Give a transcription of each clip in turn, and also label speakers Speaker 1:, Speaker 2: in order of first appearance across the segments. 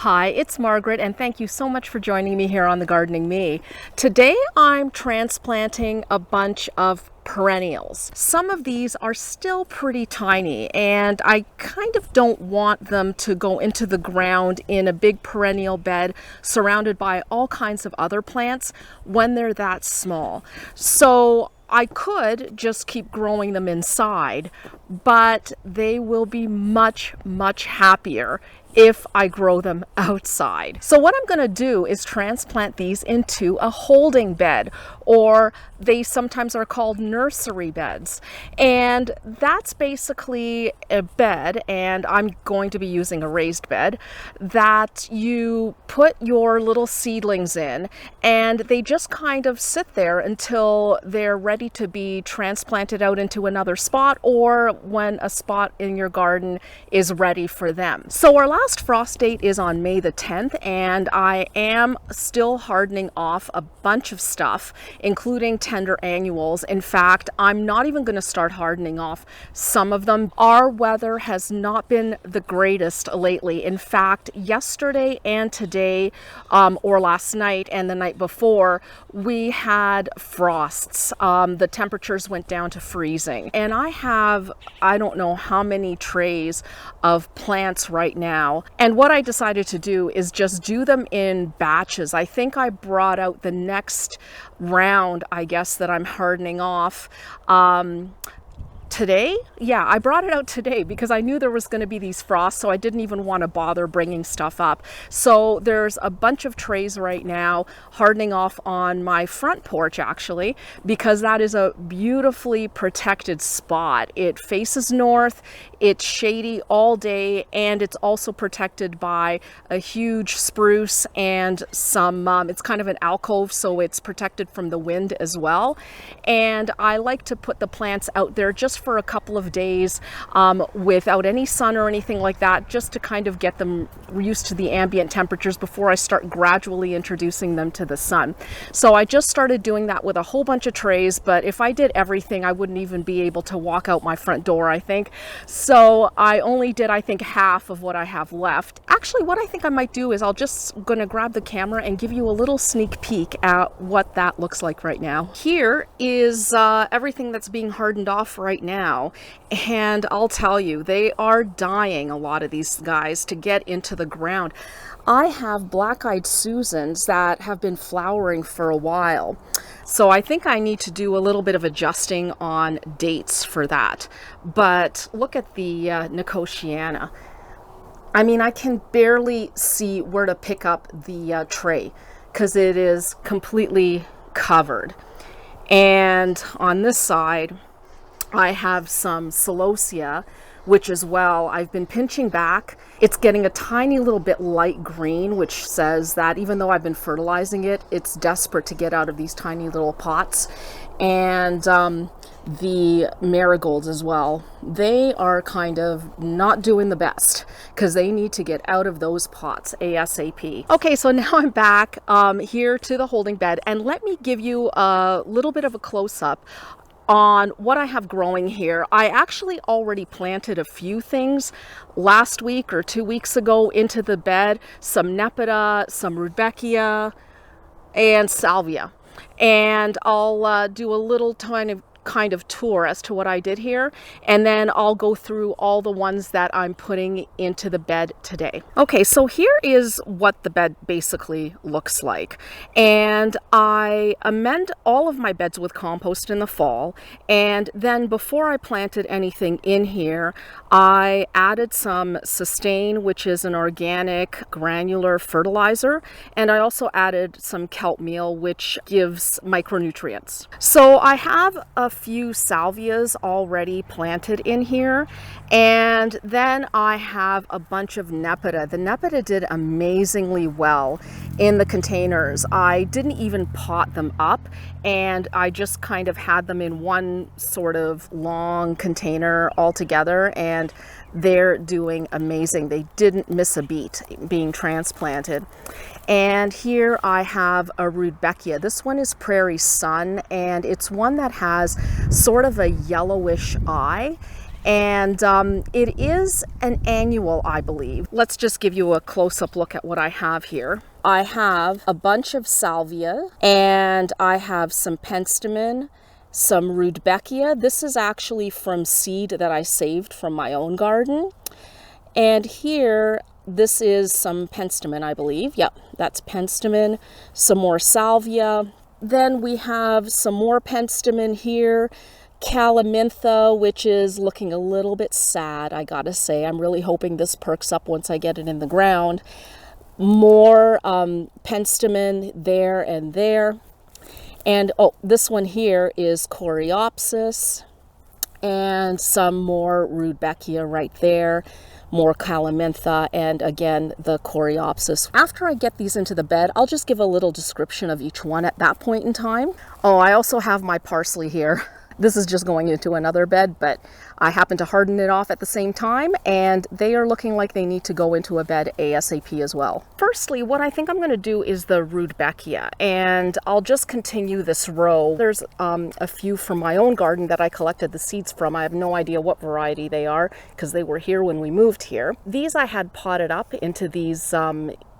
Speaker 1: Hi, it's Margaret, and thank you so much for joining me here on the Gardening Me. Today I'm transplanting a bunch of perennials. Some of these are still pretty tiny, and I kind of don't want them to go into the ground in a big perennial bed surrounded by all kinds of other plants when they're that small. So I could just keep growing them inside, but they will be much happier if I grow them outside. So what I'm going to do is transplant these into a holding bed, or they sometimes are called nursery beds. And that's basically a bed, and I'm going to be using a raised bed, that you put your little seedlings in, and they just kind of sit there until they're ready to be transplanted out into another spot, or when a spot in your garden is ready for them. So our last frost date is on May the 10th, and I am still hardening off a bunch of stuff, including tender annuals. In fact, I'm not even going to start hardening off some of them. Our weather has not been the greatest lately. In fact, yesterday and today, or last night and the night before, we had frosts. The temperatures went down to freezing, and I don't know how many trays of plants right now. And what I decided to do is just do them in batches. I think I brought out the next round, I guess, that I'm hardening off today. Yeah, I brought it out today because I knew there was going to be these frosts, so I didn't even want to bother bringing stuff up. So there's a bunch of trays right now hardening off on my front porch, actually, because that is a beautifully protected spot. It faces north, it's shady all day, and it's also protected by a huge spruce and some, it's kind of an alcove, so it's protected from the wind as well. And I like to put the plants out there just for a couple of days without any sun or anything like that, just to kind of get them used to the ambient temperatures before I start gradually introducing them to the sun. So I just started doing that with a whole bunch of trays, but if I did everything, I wouldn't even be able to walk out my front door, I think. So I only did, I think, half of what I have left. Actually, what I think I might do is I'll just gonna grab the camera and give you a little sneak peek at what that looks like right now. Here is everything that's being hardened off right now, and I'll tell you, they are dying, a lot of these guys, to get into the ground. I have black-eyed Susans that have been flowering for a while, so I think I need to do a little bit of adjusting on dates for that. But look at the Nicotiana. I mean, I can barely see where to pick up the tray because it is completely covered. And on this side, I have some celosia, which as well, I've been pinching back. It's getting a tiny little bit light green, which says that even though I've been fertilizing it, it's desperate to get out of these tiny little pots. And the marigolds as well, they are kind of not doing the best because they need to get out of those pots ASAP. Okay, so now I'm back here to the holding bed, and let me give you a little bit of a close-up on what I have growing here. I actually already planted a few things last week or 2 weeks ago into the bed, some Nepeta, some Rudbeckia, and Salvia. And I'll do a little kind of tour as to what I did here, and then I'll go through all the ones that I'm putting into the bed today. Okay, so here is what the bed basically looks like, and I amend all of my beds with compost in the fall, and then before I planted anything in here, I added some Sustain, which is an organic granular fertilizer, and I also added some kelp meal, which gives micronutrients. So I have a few salvias already planted in here, and then I have a bunch of Nepeta. The Nepeta did amazingly well in the containers. I didn't even pot them up, and I just kind of had them in one sort of long container all together, and they're doing amazing. They didn't miss a beat being transplanted. And here I have a Rudbeckia. This one is Prairie Sun, and it's one that has sort of a yellowish eye, And it is an annual, I believe. Let's just give you a close-up look at what I have here. I have a bunch of salvia, and I have some penstemon, some rudbeckia. This is actually from seed that I saved from my own garden. And here, this is some penstemon, I believe. Yep, that's penstemon, some more salvia. Then we have some more penstemon here, calamintha, which is looking a little bit sad, I gotta say. I'm really hoping this perks up once I get it in the ground. More penstemon there and there. And oh, this one here is coreopsis, and some more rudbeckia right there, more calamintha, and again the coreopsis. After I get these into the bed, I'll just give a little description of each one at that point in time. Oh, I also have my parsley here. This is just going into another bed, but I happen to harden it off at the same time, and they are looking like they need to go into a bed ASAP as well. Firstly, what I think I'm going to do is the rudbeckia, and I'll just continue this row. There's a few from my own garden that I collected the seeds from. I have no idea what variety they are because they were here when we moved here. These I had potted up into these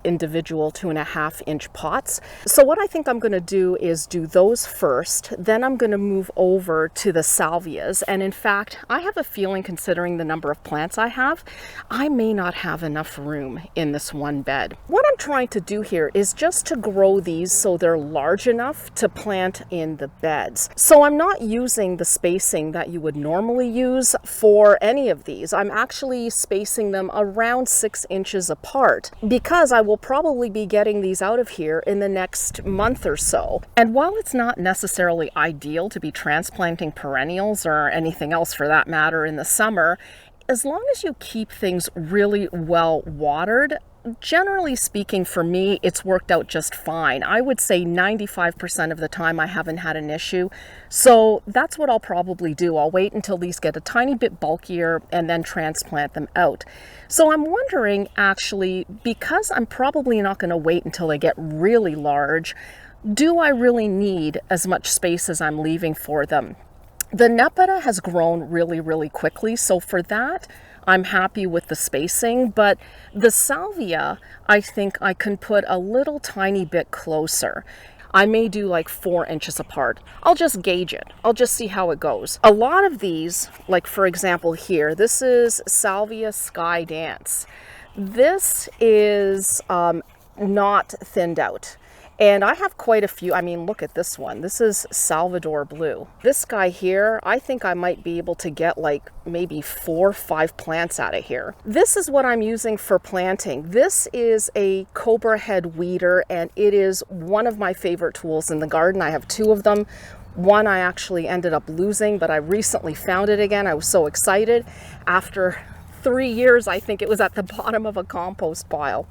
Speaker 1: individual 2.5-inch pots. So what I think I'm going to do is do those first, then I'm going to move over to the salvias. And in fact, I have a feeling, considering the number of plants I have, I may not have enough room in this one bed. What I'm trying to do here is just to grow these so they're large enough to plant in the beds. So I'm not using the spacing that you would normally use for any of these. I'm actually spacing them around 6 inches apart because I will probably be getting these out of here in the next month or so. And while it's not necessarily ideal to be transplanting perennials or anything else for that matter in the summer, as long as you keep things really well watered, generally speaking, for me, it's worked out just fine. I would say 95% of the time I haven't had an issue. So that's what I'll probably do. I'll wait until these get a tiny bit bulkier and then transplant them out. So I'm wondering, actually, because I'm probably not going to wait until they get really large, do I really need as much space as I'm leaving for them? The Nepeta has grown really quickly, so for that, I'm happy with the spacing, but the salvia, I think I can put a little tiny bit closer. I may do like 4 inches apart. I'll just gauge it. I'll just see how it goes. A lot of these, like for example here, this is Salvia Sky Dance. This is not thinned out. And I have quite a few. I mean, look at this one. This is Salvador Blue. This guy here, I think I might be able to get like maybe 4 or 5 plants out of here. This is what I'm using for planting. This is a cobra head weeder, and it is one of my favorite tools in the garden. I have 2 of them. One I actually ended up losing, but I recently found it again. I was so excited. After 3 years, I think it was at the bottom of a compost pile.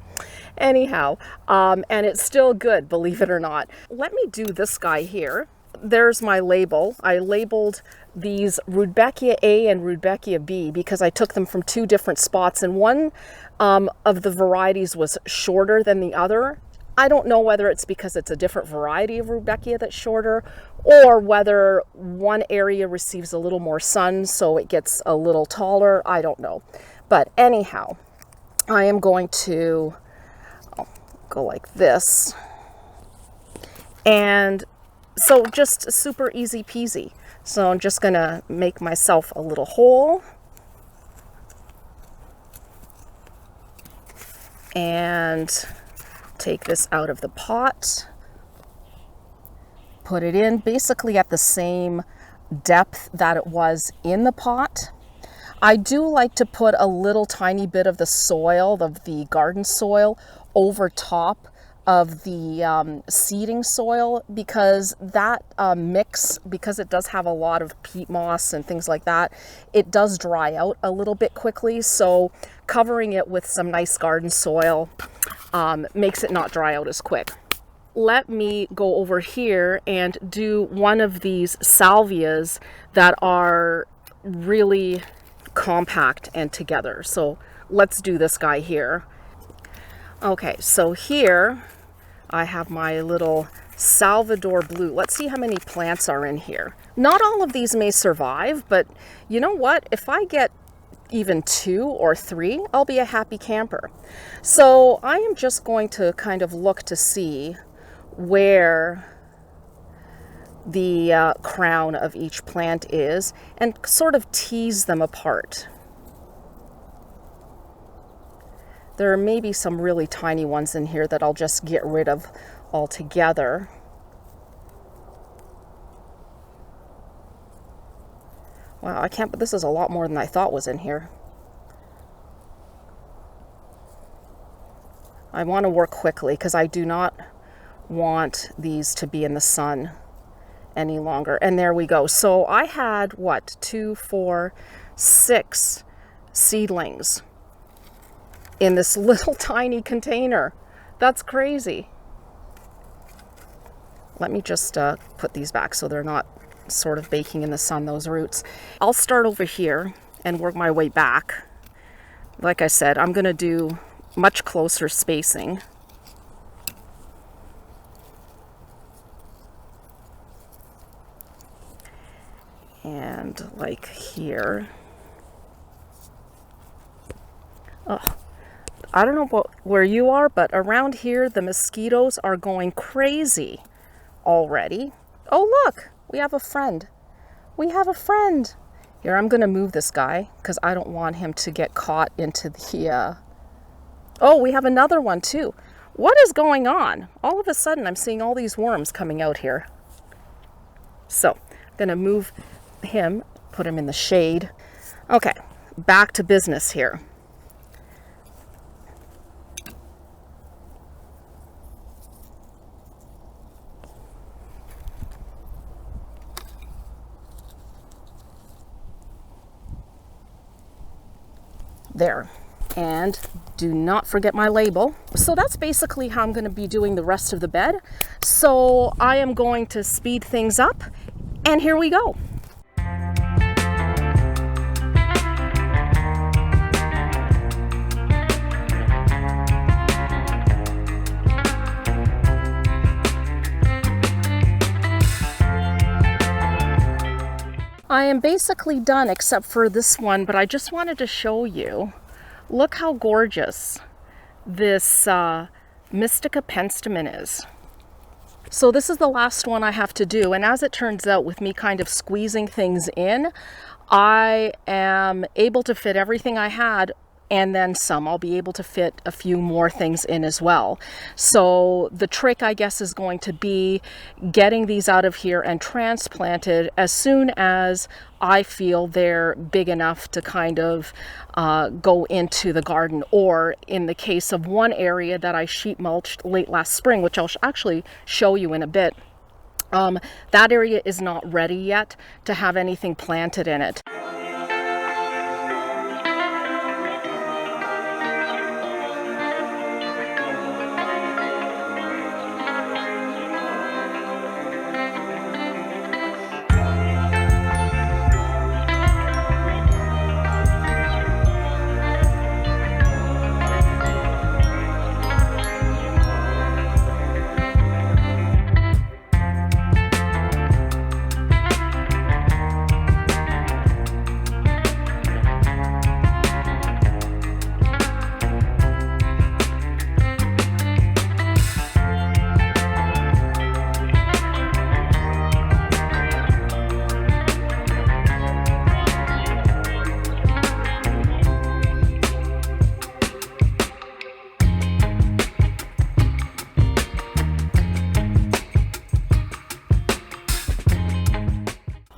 Speaker 1: Anyhow, and it's still good, believe it or not. Let me do this guy here. There's my label. I labeled these Rudbeckia A and Rudbeckia B because I took them from 2 different spots, and one of the varieties was shorter than the other. I don't know whether it's because it's a different variety of Rudbeckia that's shorter, or whether one area receives a little more sun so it gets a little taller. I don't know. But anyhow, I am going to go like this. And so just super easy peasy. So I'm just gonna make myself a little hole. And take this out of the pot. Put it in basically at the same depth that it was in the pot. I do like to put a little tiny bit of the soil, of the garden soil, over top of the seeding soil, because that mix, because it does have a lot of peat moss and things like that, it does dry out a little bit quickly. So covering it with some nice garden soil makes it not dry out as quick. Let me go over here and do one of these salvias that are really compact and together. So let's do this guy here. Okay, so here I have my little Salvador blue. Let's see how many plants are in here. Not all of these may survive, but you know what? If I get even 2 or 3, I'll be a happy camper. So I am just going to kind of look to see where the crown of each plant is and sort of tease them apart. There may be some really tiny ones in here that I'll just get rid of altogether. Wow, I can't, but this is a lot more than I thought was in here. I want to work quickly because I do not want these to be in the sun any longer. And there we go. So I had, what, 2, 4, 6 seedlings in this little tiny container. That's crazy. Let me just put these back so they're not sort of baking in the sun, those roots. I'll start over here and work my way back. Like I said, I'm going to do much closer spacing. And like here. Oh, I don't know about where you are, but around here the mosquitoes are going crazy already. Oh, look, we have a friend. We have a friend. Here, I'm going to move this guy because I don't want him to get caught into the... Oh, we have another one too. What is going on? All of a sudden, I'm seeing all these worms coming out here. So, I'm going to move him, put him in the shade. Okay, back to business here. There. And do not forget my label. So that's basically how I'm going to be doing the rest of the bed. So I am going to speed things up, and here we go. I am basically done except for this one, but I just wanted to show you. Look how gorgeous this Mystica penstemon is. So this is the last one I have to do, and as it turns out, with me kind of squeezing things in, I am able to fit everything I had and then some. I'll be able to fit a few more things in as well. So the trick, I guess, is going to be getting these out of here and transplanted as soon as I feel they're big enough to kind of go into the garden, or in the case of one area that I sheet mulched late last spring, which I'll actually show you in a bit, that area is not ready yet to have anything planted in it.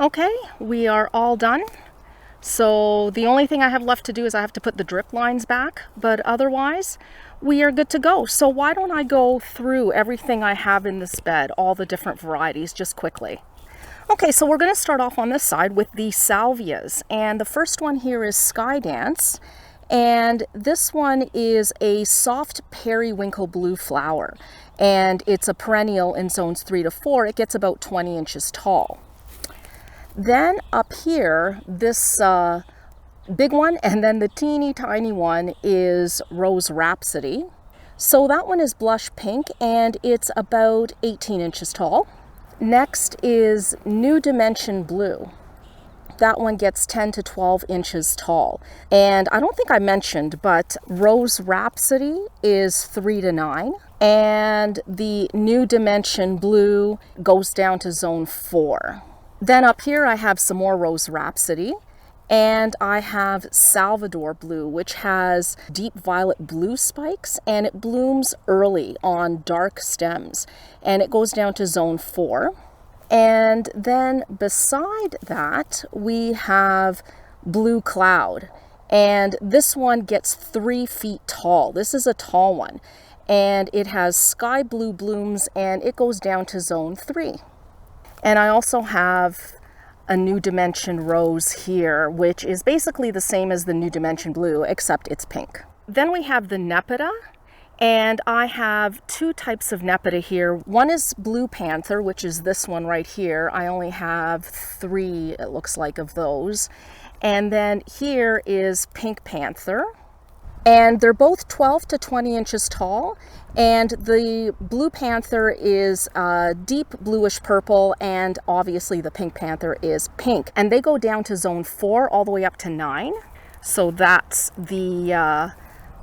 Speaker 1: Okay, we are all done. So the only thing I have left to do is I have to put the drip lines back, but otherwise we are good to go. So why don't I go through everything I have in this bed, all the different varieties, just quickly. Okay, so we're going to start off on this side with the salvias, and the first one here is Sky Dance, and this one is a soft periwinkle blue flower, and it's a perennial in zones 3 to 4. It gets about 20 inches tall. Then up here, this big one, and then the teeny tiny one is Rose Rhapsody. So that one is blush pink and it's about 18 inches tall. Next is New Dimension Blue. That one gets 10 to 12 inches tall. And I don't think I mentioned, but Rose Rhapsody is 3 to 9. And the New Dimension Blue goes down to zone 4. Then up here I have some more Rose Rhapsody. And I have Salvador Blue, which has deep violet blue spikes, and it blooms early on dark stems, and it goes down to zone 4. And then beside that, we have Blue Cloud, and this one gets 3 feet tall. This is a tall one, and it has sky blue blooms, and it goes down to zone 3. And I also have a New Dimension Rose here, which is basically the same as the New Dimension Blue, except it's pink. Then we have the Nepeta, and I have 2 types of Nepeta here. One is Blue Panther, which is this one right here. I only have 3, it looks like, of those. And then here is Pink Panther. And they're both 12 to 20 inches tall. And the Blue Panther is deep bluish purple, and obviously the Pink Panther is pink. And they go down to zone 4 all the way up to 9. So that's the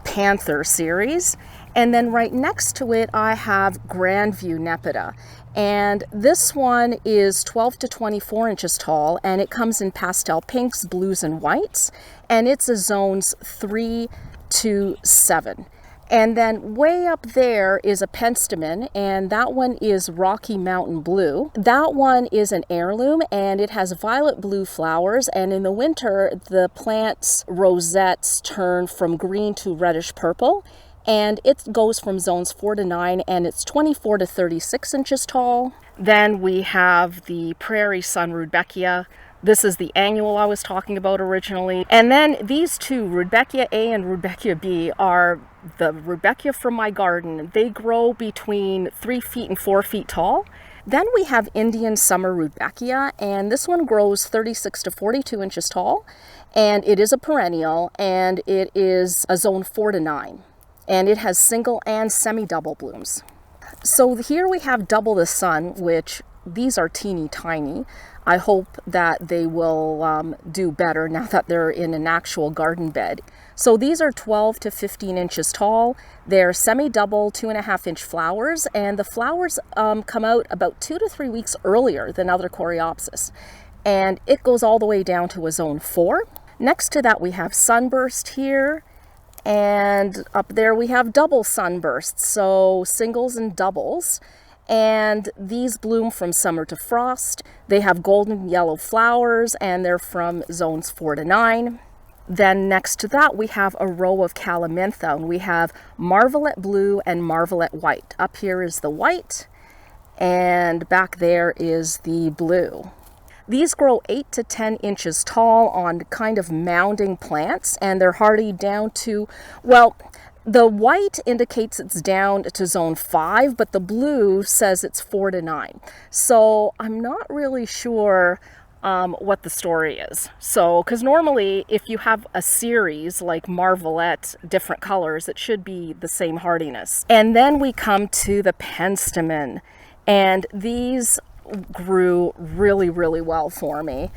Speaker 1: Panther series. And then right next to it, I have Grandview Nepeta. And this one is 12 to 24 inches tall, and it comes in pastel pinks, blues, and whites. And it's a zones 3 to 7. And then way up there is a penstemon, and that one is Rocky Mountain Blue. That one is an heirloom, and it has violet blue flowers, and in the winter the plant's rosettes turn from green to reddish purple, and it goes from zones 4 to 9, and it's 24 to 36 inches tall. Then we have the Prairie Sun Rudbeckia. This is the annual I was talking about originally. And then these 2, Rudbeckia A and Rudbeckia B, are the Rudbeckia from my garden. They grow between 3 feet and 4 feet tall. Then we have Indian Summer Rudbeckia, and this one grows 36 to 42 inches tall. And it is a perennial, and it is a zone 4 to 9. And it has single and semi-double blooms. So here we have Double the Sun, which these are teeny tiny. I hope that they will do better now that they're in an actual garden bed. So these are 12 to 15 inches tall. They're semi-double 2.5-inch flowers, and the flowers come out about 2 to 3 weeks earlier than other Coreopsis. And it goes all the way down to a zone 4. Next to that we have Sunburst here, and up there we have Double Sunburst, so singles and doubles. And these bloom from summer to frost. They have golden yellow flowers, and they're from zones 4 to 9. Then next to that, we have a row of Calamintha, and we have Marvelet Blue and Marvelet White. Up here is the white, and back there is the blue. These grow 8 to 10 inches tall on kind of mounding plants, and they're hardy down to, well, the white indicates it's down to zone 5, but the blue says it's 4 to 9. So I'm not really sure what the story is. So, because normally if you have a series like Marvelet, different colors, it should be the same hardiness. And then we come to the penstemon, and these grew really, really well for me.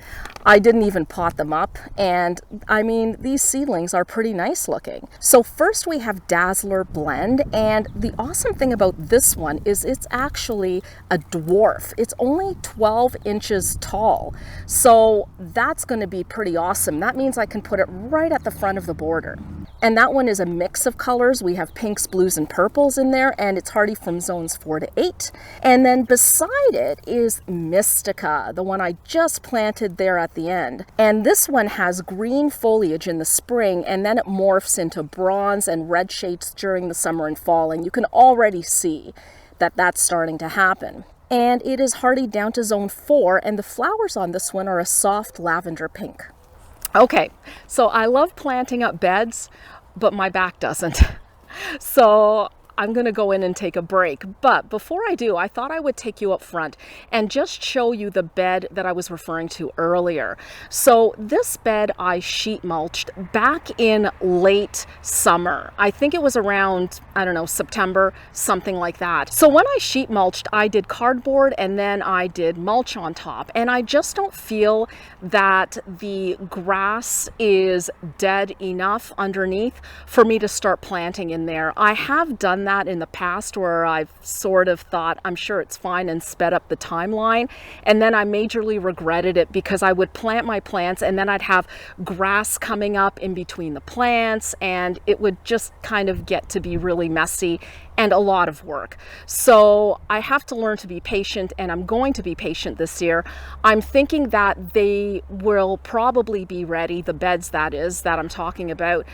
Speaker 1: I didn't even pot them up, and I mean, these seedlings are pretty nice looking. So first we have Dazzler Blend, and the awesome thing about this one is it's actually a dwarf. It's only 12 inches tall, so that's going to be pretty awesome. That means I can put it right at the front of the border. And that one is a mix of colors. We have pinks, blues, and purples in there, and it's hardy from zones 4 to 8. And then beside it is Mystica, the one I just planted there at the end. And this one has green foliage in the spring, and then it morphs into bronze and red shades during the summer and fall, and you can already see that that's starting to happen. And it is hardy down to zone 4, and the flowers on this one are a soft lavender pink. Okay, so I love planting up beds, but my back doesn't. So I'm gonna go in and take a break. But before I do, I thought I would take you up front and just show you the bed that I was referring to earlier. So this bed I sheet mulched back in late summer. I think it was around, I don't know, September, something like that. So when I sheet mulched, I did cardboard and then I did mulch on top. And I just don't feel that the grass is dead enough underneath for me to start planting in there. I have done that in the past where I've sort of thought, I'm sure it's fine, and sped up the timeline. And then I majorly regretted it because I would plant my plants and then I'd have grass coming up in between the plants and it would just kind of get to be really messy and a lot of work. So I have to learn to be patient, and I'm going to be patient this year. I'm thinking that they will probably be ready, the beds that is, that I'm talking about,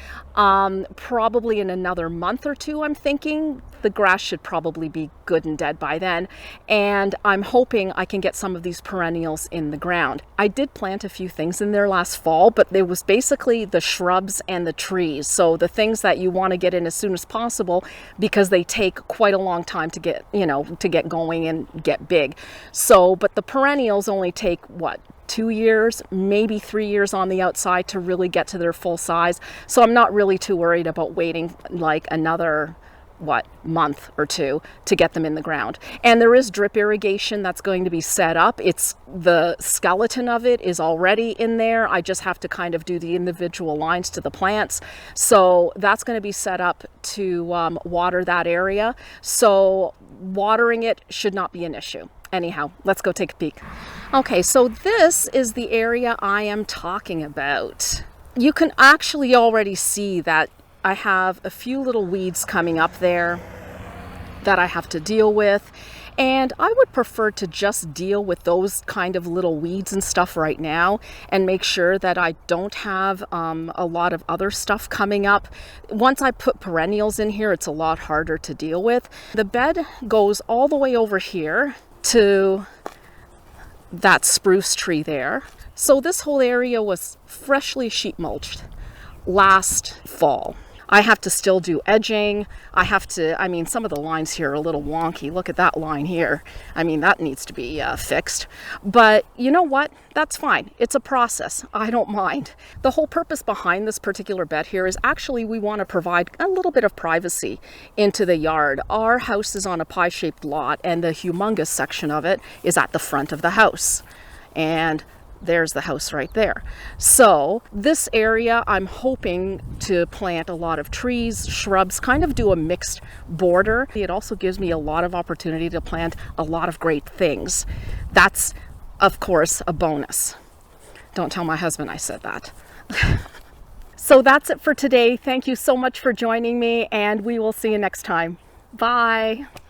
Speaker 1: probably in another month or two. I'm thinking the grass should probably be good and dead by then. And I'm hoping I can get some of these perennials in the ground. I did plant a few things in there last fall, but it was basically the shrubs and the trees. So the things that you want to get in as soon as possible because they take quite a long time to get, to get going and get big. So, but the perennials only take what? 2 years, maybe 3 years on the outside to really get to their full size. So I'm not really too worried about waiting like another month or two to get them in the ground. And there is drip irrigation that's going to be set up. It's the skeleton of it is already in there. I just have to kind of do the individual lines to the plants. So that's going to be set up to water that area. So watering it should not be an issue. Anyhow, let's go take a peek. Okay, so this is the area I am talking about. You can actually already see that I have a few little weeds coming up there that I have to deal with, and I would prefer to just deal with those kind of little weeds and stuff right now and make sure that I don't have a lot of other stuff coming up. Once I put perennials in here, it's a lot harder to deal with. The bed goes all the way over here to that spruce tree there. So this whole area was freshly sheet mulched last fall. I have to still do edging. Some of the lines here are a little wonky. Look at that line here. That needs to be fixed. But you know what? That's fine. It's a process. I don't mind. The whole purpose behind this particular bed here is actually we want to provide a little bit of privacy into the yard. Our house is on a pie-shaped lot, and the humongous section of it is at the front of the house. And there's the house right there. So this area, I'm hoping to plant a lot of trees, shrubs, kind of do a mixed border. It also gives me a lot of opportunity to plant a lot of great things. That's, of course, a bonus. Don't tell my husband I said that. So that's it for today. Thank you so much for joining me, and we will see you next time. Bye.